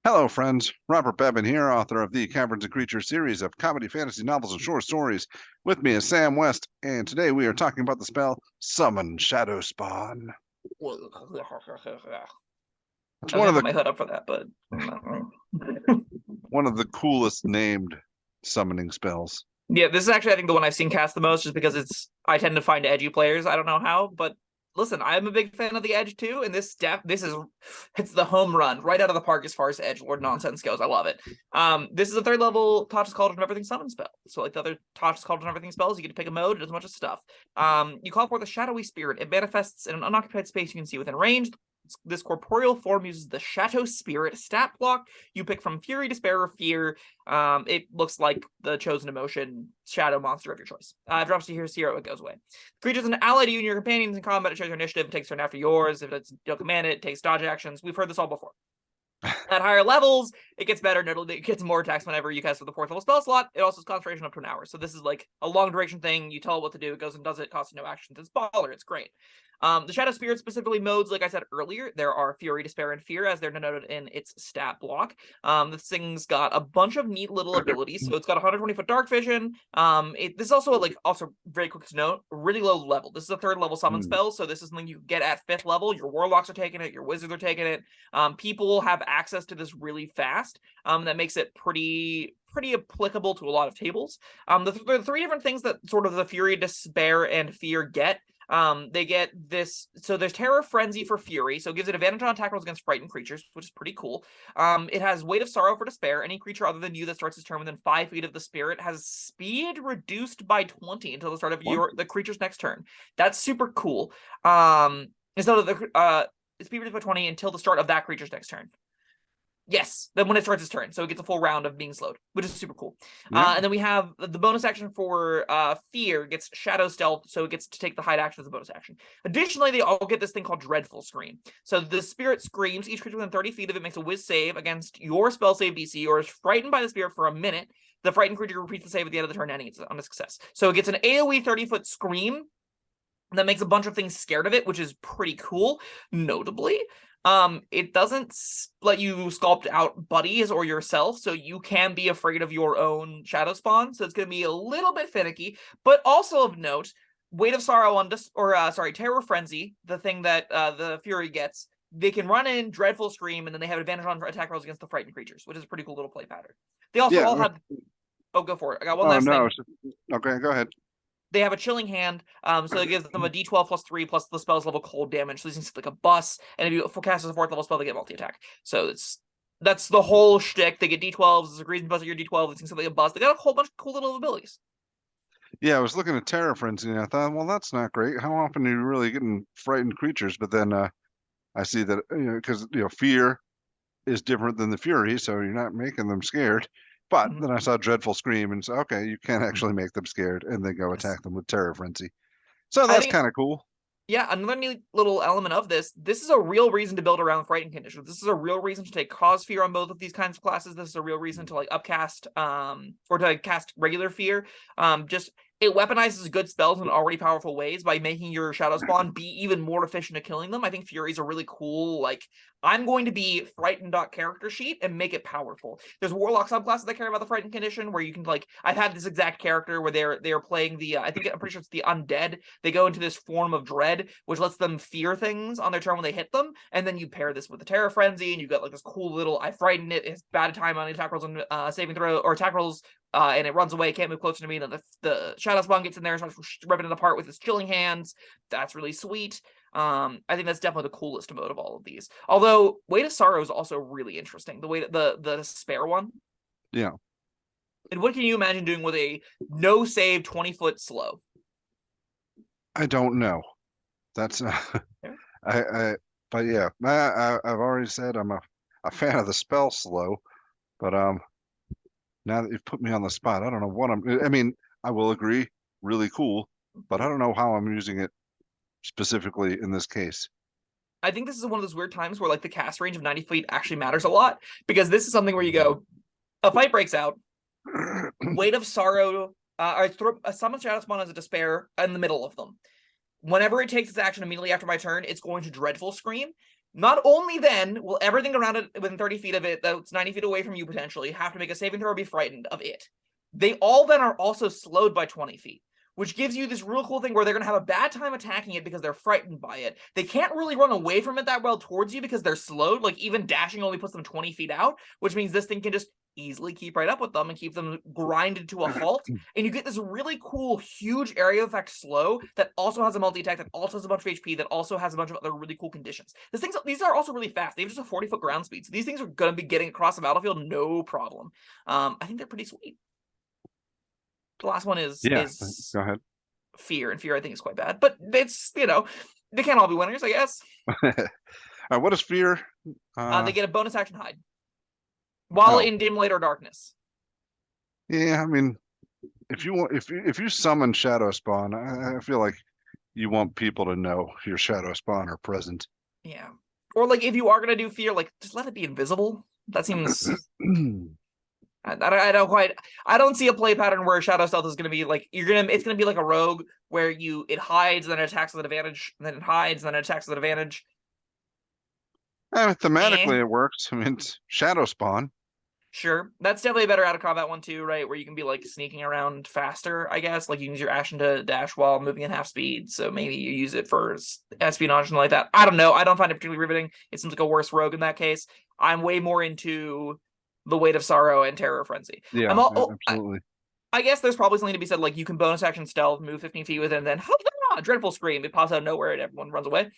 Hello, friends. Robert Bevan here, author of the Caverns Creatures series of comedy, fantasy novels, and short stories. With me is Sam West, and today we are talking about the spell Summon Shadowspawn. I It's was one gonna of put the my hood up for that, but one of the coolest named summoning spells. yeah, this is actually I think the one I've seen cast the most, just because I tend to find edgy players. I don't know how, but listen, I'm a big fan of the edge too, and this is it's the home run right out of the park as far as edgelord nonsense goes. I love it. This is a third level Touch Cauldron of Everything summon spell. So like the other Touch Cauldron of Everything spells, you get to pick a mode, it does a bunch of stuff. You call forth a shadowy spirit. It manifests in an unoccupied space you can see within range. This corporeal form uses the Shadow Spirit stat block. You pick from Fury, Despair, or Fear. It looks like the chosen emotion shadow monster of your choice. It drops to here, 0, it goes away. Creature's an ally to you and your companions in combat. It shows your initiative, it takes turn after yours. If it's don't command it, it takes dodge actions. We've heard this all before. At higher levels, it gets better. Notably, it gets more attacks whenever you cast with the 4th level spell slot. It also has concentration up to an hour. So this is like a long duration thing. You tell it what to do, it goes and does it, costs no actions. It's baller, it's great. The Shadow Spirit specifically modes, like I said earlier, there are Fury, Despair, and Fear, as they're denoted in its stat block. This thing's got a bunch of neat little abilities. So it's got 120-foot dark vision. This is also also very quick to note, really low level. This is a 3rd level summon spell, so this is something you get at 5th level. Your warlocks are taking it, your wizards are taking it. People have access to this really fast. That makes it pretty applicable to a lot of tables. The 3 different things that sort of the Fury, Despair, and Fear get. They get this, so there's Terror Frenzy for Fury, so it gives it advantage on attack rolls against frightened creatures, which is pretty cool. It has Weight of Sorrow for Despair. Any creature other than you that starts its turn within 5 feet of the spirit has speed reduced by 20 until the start of the creature's next turn. That's super cool. Instead of the speed reduced by 20 until the start of that creature's next turn. Yes, then when it starts its turn, so it gets a full round of being slowed, which is super cool. Yeah. And then we have the bonus action for Fear gets Shadow Stealth, so it gets to take the hide action as a bonus action. Additionally, they all get this thing called Dreadful Scream. So the spirit screams, each creature within 30 feet of it makes a whiz save against your spell save DC, or is frightened by the spirit for a minute. The frightened creature repeats the save at the end of the turn, ending it on a success. So it gets an AoE 30-foot scream that makes a bunch of things scared of it, which is pretty cool. Notably, it doesn't let you sculpt out buddies or yourself, so you can be afraid of your own Shadowspawn, so it's going to be a little bit finicky. But also of note, Weight of Sorrow Terror Frenzy, the thing that the Fury gets, they can run in Dreadful Scream, and then they have advantage on attack rolls against the frightened creatures, which is a pretty cool little play pattern. They also all have... Oh, go for it. I got one last thing. Okay, go ahead. They have a Chilling Hand, so it gives them a d12 plus 3 plus the spell's level cold damage. So these things like a bus, and if you cast as a 4th level spell, they get multi-attack. So that's the whole shtick. They get d12s, there's a reason buzz at your d12, it's something like a bus. They got a whole bunch of cool little abilities. Yeah, I was looking at Terror Frenzy, and I thought, well, that's not great. How often are you really getting frightened creatures? But then I see that, because, Fear is different than the Fury, so you're not making them scared. But then I saw Dreadful Scream, and so okay, you can actually make them scared, and then go attack them with Terror Frenzy. So that's kind of cool. Yeah, another neat little element of this is a real reason to build around frightened conditions. This is a real reason to take Cause Fear on both of these kinds of classes. This is a real reason to like upcast, or to cast regular Fear. It weaponizes good spells in already powerful ways by making your Shadowspawn be even more efficient at killing them. I think Fury's a really cool, like, I'm going to be frightened character sheet and make it powerful. There's Warlock subclasses that care about the frightened condition, where you can, like, I've had this exact character where they're playing the, I'm pretty sure it's the undead. They go into this form of dread, which lets them fear things on their turn when they hit them, and then you pair this with the Terror Frenzy, and you got like this cool little, I frighten it, it's bad time on attack rolls and saving throw, or attack rolls, and it runs away, can't move closer to me, and then the Shadowspawn gets in there and starts ripping it apart with his Chilling Hands. That's really sweet. I think that's definitely the coolest mode of all of these. Although Weight of Sorrow is also really interesting. The way that the Despair one. Yeah. And what can you imagine doing with a no save 20-foot slow? I don't know. That's but yeah, I've already said I'm a fan of the spell slow, but now that you've put me on the spot, I don't know what I will agree, really cool, but I don't know how I'm using it specifically in this case. I think this is one of those weird times where like the cast range of 90 feet actually matters a lot, because this is something where you go, a fight breaks out, Weight of Sorrow, a Summon Shadowspawn as a Despair in the middle of them. Whenever it takes its action immediately after my turn, it's going to Dreadful Scream. Not only then will everything around it within 30 feet of it that's 90 feet away from you potentially have to make a saving throw or be frightened of it. They all then are also slowed by 20 feet, which gives you this real cool thing where they're going to have a bad time attacking it because they're frightened by it. They can't really run away from it that well towards you because they're slowed. Like, even dashing only puts them 20 feet out, which means this thing can just easily keep right up with them and keep them grinded to a halt. And you get this really cool, huge area effect slow that also has a multi-attack, that also has a bunch of HP, that also has a bunch of other really cool conditions. These are also really fast. They have just a 40-foot ground speed. So these things are going to be getting across the battlefield no problem. I think they're pretty sweet. The last one is go ahead. Fear, and Fear I think is quite bad, but it's, they can't all be winners, I guess. What is Fear? They get a bonus action hide while in dim light or darkness. Yeah, I mean, if you summon Shadowspawn, I feel like you want people to know your Shadowspawn are present. Yeah, or like if you are gonna do Fear, like just let it be invisible. That seems. I don't see a play pattern where Shadow Stealth is gonna be like it's gonna be like a rogue where it hides, then it attacks with advantage, and then it hides, and then it attacks with advantage. Thematically it works. I mean, it's Shadowspawn. Sure, that's definitely a better out of combat one too, right? Where you can be like sneaking around faster, I guess. Like you can use your action to dash while moving at half speed, so maybe you use it for espionage and like that. I don't know. I don't find it particularly riveting. It seems like a worse rogue in that case. I'm way more into the Weight of Sorrow and Terror Frenzy. Yeah, absolutely. I guess there's probably something to be said, like you can bonus action stealth, move 15 feet with it, and then dreadful scream. It pops out of nowhere and everyone runs away.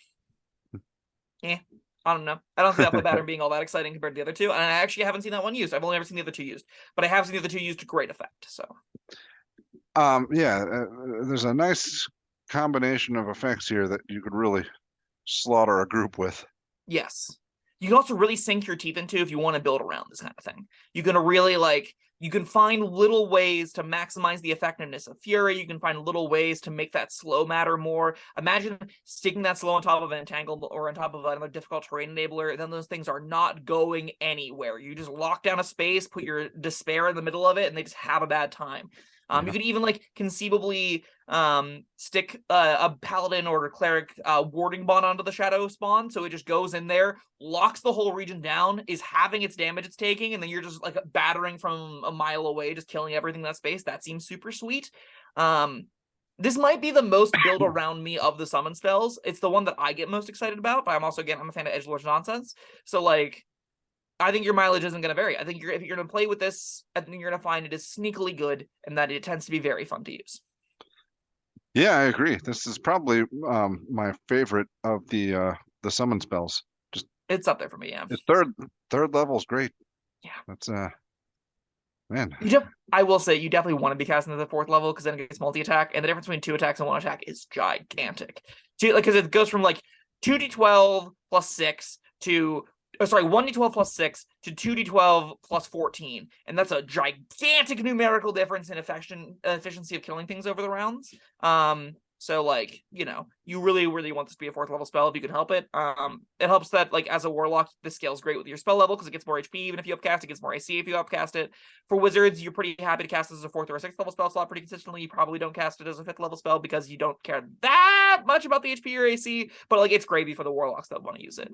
Yeah, I don't know. I don't see that play pattern being all that exciting compared to the other two, and I actually haven't seen that one used. I've only ever seen the other two used, but I have seen the other two used to great effect. So, there's a nice combination of effects here that you could really slaughter a group with. Yes. You can also really sink your teeth into if you want to build around this kind of thing. You can really you can find little ways to maximize the effectiveness of Fury. You can find little ways to make that slow matter more. Imagine sticking that slow on top of an entangle or on top of another difficult terrain enabler, and then those things are not going anywhere. You just lock down a space, put your despair in the middle of it, and they just have a bad time. You could even conceivably stick a paladin or a cleric warding bond onto the Shadowspawn, so it just goes in there, locks the whole region down, is having its damage it's taking, and then you're just battering from a mile away, just killing everything in that space. That seems super sweet. This might be the most build around me of the summon spells. It's the one that I get most excited about, but I'm also, again, I'm a fan of edgelord's nonsense. So I think your mileage isn't going to vary. I think if you're going to play with this, I think you're going to find it is sneakily good and that it tends to be very fun to use. Yeah, I agree. This is probably my favorite of the summon spells. It's up there for me, yeah. It's third level is great. Yeah. That's man. I will say you definitely want to be casting at the 4th level because then it gets multi-attack, and the difference between 2 attacks and 1 attack is gigantic. Because it goes from 2d12 plus 6 to 1d12 plus 6 to 2d12 plus 14. And that's a gigantic numerical difference in efficiency of killing things over the rounds. So you really, really want this to be a 4th level spell if you can help it. It helps that as a warlock, this scales great with your spell level because it gets more HP even if you upcast it, gets more AC if you upcast it. For wizards, you're pretty happy to cast this as a 4th or a 6th level spell slot pretty consistently. You probably don't cast it as a 5th level spell because you don't care that much about the HP or AC, but it's gravy for the warlocks that want to use it.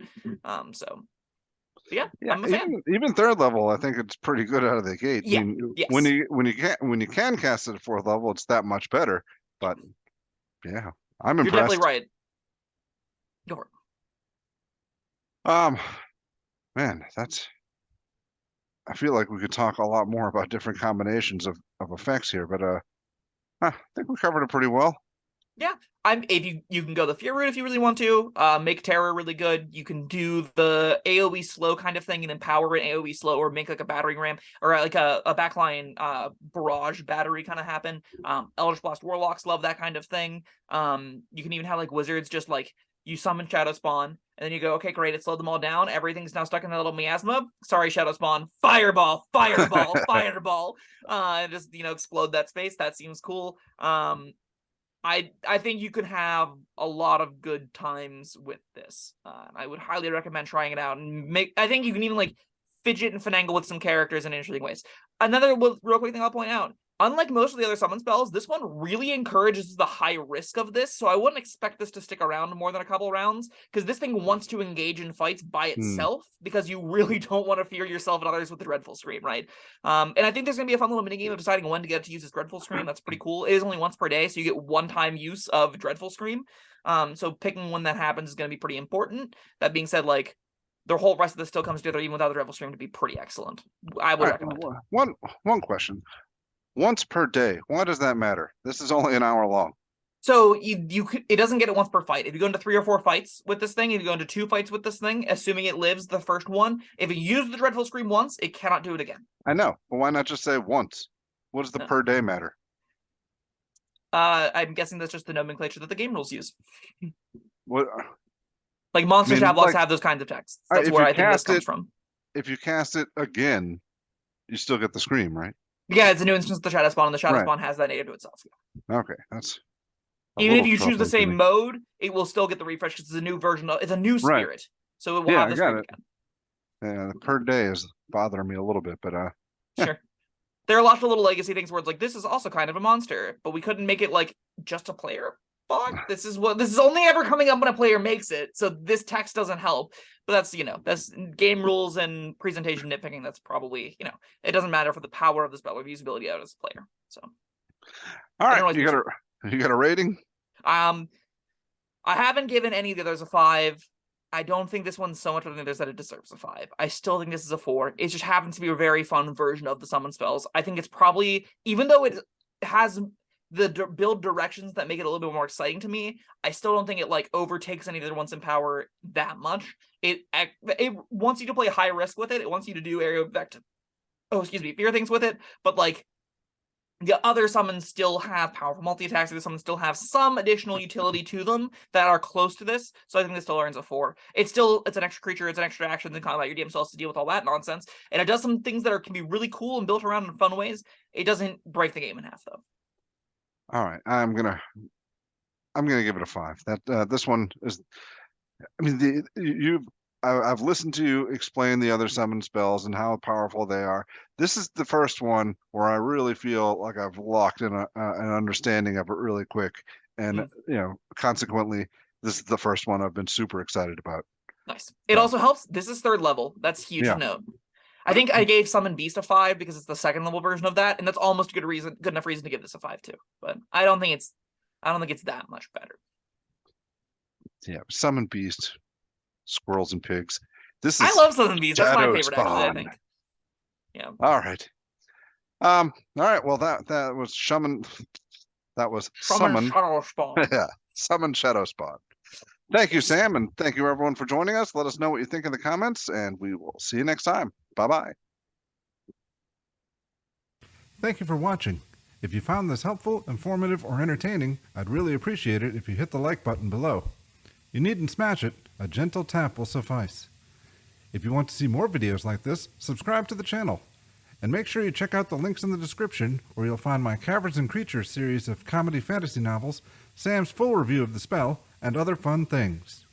Yeah, I'm a fan. Even 3rd level, I think it's pretty good out of the gate. Yeah, I mean, yes. when you can cast it at 4th level, it's that much better. But yeah, I'm impressed. You're definitely right. Go for it. Man, I feel like we could talk a lot more about different combinations of effects here, but I think we covered it pretty well. Yeah, if you can go the Fear route if you really want to. Make Terror really good. You can do the AoE slow kind of thing and empower an AoE slow, or make a battering ram or a backline barrage battery kind of happen. Eldritch Blast Warlocks love that kind of thing. You can even have wizards just you summon Shadowspawn, and then you go, okay, great, it slowed them all down. Everything's now stuck in that little miasma. Sorry, Shadowspawn. Fireball, fireball, fireball. And just explode that space. That seems cool. I think you could have a lot of good times with this. I would highly recommend trying it out, and I think you can even fidget and finagle with some characters in interesting ways. Another real quick thing I'll point out: Unlike most of the other summon spells, this one really encourages the high risk of this, so I wouldn't expect this to stick around more than a couple rounds, because this thing wants to engage in fights by itself, because you really don't want to fear yourself and others with the Dreadful Scream, right? And I think there's going to be a fun little minigame of deciding when to get to use this Dreadful Scream. That's pretty cool. It is only once per day, so you get one-time use of Dreadful Scream. So picking when that happens is going to be pretty important. That being said, like, the whole rest of this still comes together even without the Dreadful Scream to be pretty excellent. I would recommend. One question. Once per day. Why does that matter? This is only an hour long. So it doesn't get it once per fight. If you go into 3 or 4 fights with this thing, if you go into 2 fights with this thing, assuming it lives the first one, if you use the Dreadful Scream once, it cannot do it again. I know, but why not just say once? What does the per day matter? I'm guessing that's just the nomenclature that the game rules use. What? Like monster tab blocks have those kinds of texts. That's where I think this comes from. If you cast it again, you still get the scream, right? Yeah, it's a new instance of the Shadowspawn, and the Shadowspawn has that native to itself. Okay, that's even if you choose the same mode, it will still get the refresh because it's a new version of it's a new spirit, so it will have the scream again. Yeah, the per day is bothering me a little bit, but sure. There are lots of little legacy things where it's like this is also kind of a monster, but we couldn't make it like just a player bug. This is only ever coming up when a player makes it, so this text doesn't help. But that's that's game rules and presentation nitpicking. That's probably it doesn't matter for the power of the spell or usability out as a player. So, all right, you got a rating? I haven't given any of the others a 5. I don't think this one's so much of the others that it deserves a 5. I still think this is a 4. It just happens to be a very fun version of the summon spells. I think it's probably, even though it has the build directions that make it a little bit more exciting to me, I still don't think it like overtakes any of the other ones in power that much. It wants you to play high risk with it. It wants you to do fear things with it, but like the other summons still have powerful multi-attacks. The summons still have some additional utility to them that are close to this. So I think this still earns a 4. It's an extra creature. It's an extra action in combat. Your DM still has to deal with all that nonsense. And it does some things that can be really cool and built around in fun ways. It doesn't break the game in half, though. All right. I'm gonna give it a 5. That this one is, I mean, I've listened to you explain the other summon spells and how powerful they are. This is the first one where I really feel like I've locked in an understanding of it really quick. And, consequently, this is the first one I've been super excited about. Nice. It also helps. This is 3rd level. That's huge to note. I think I gave Summon Beast a 5 because it's the 2nd level version of that. And that's almost good enough reason to give this a 5 too. But I don't think it's that much better. Yeah. Summon Beast. Squirrels and pigs. I love Summon Beast. That's my favorite, actually, I think. Yeah. All right. All right. Well, that was Summon. That was Summon Shadowspawn. Yeah. Summon Shadowspawn. Thank you, Sam, and thank you everyone for joining us. Let us know what you think in the comments, and we will see you next time. Bye-bye. Thank you for watching. If you found this helpful, informative, or entertaining, I'd really appreciate it if you hit the like button below. You needn't smash it. A gentle tap will suffice. If you want to see more videos like this, subscribe to the channel. And make sure you check out the links in the description where you'll find my Caverns Creatures series of comedy fantasy novels, Sam's full review of the spell, and other fun things.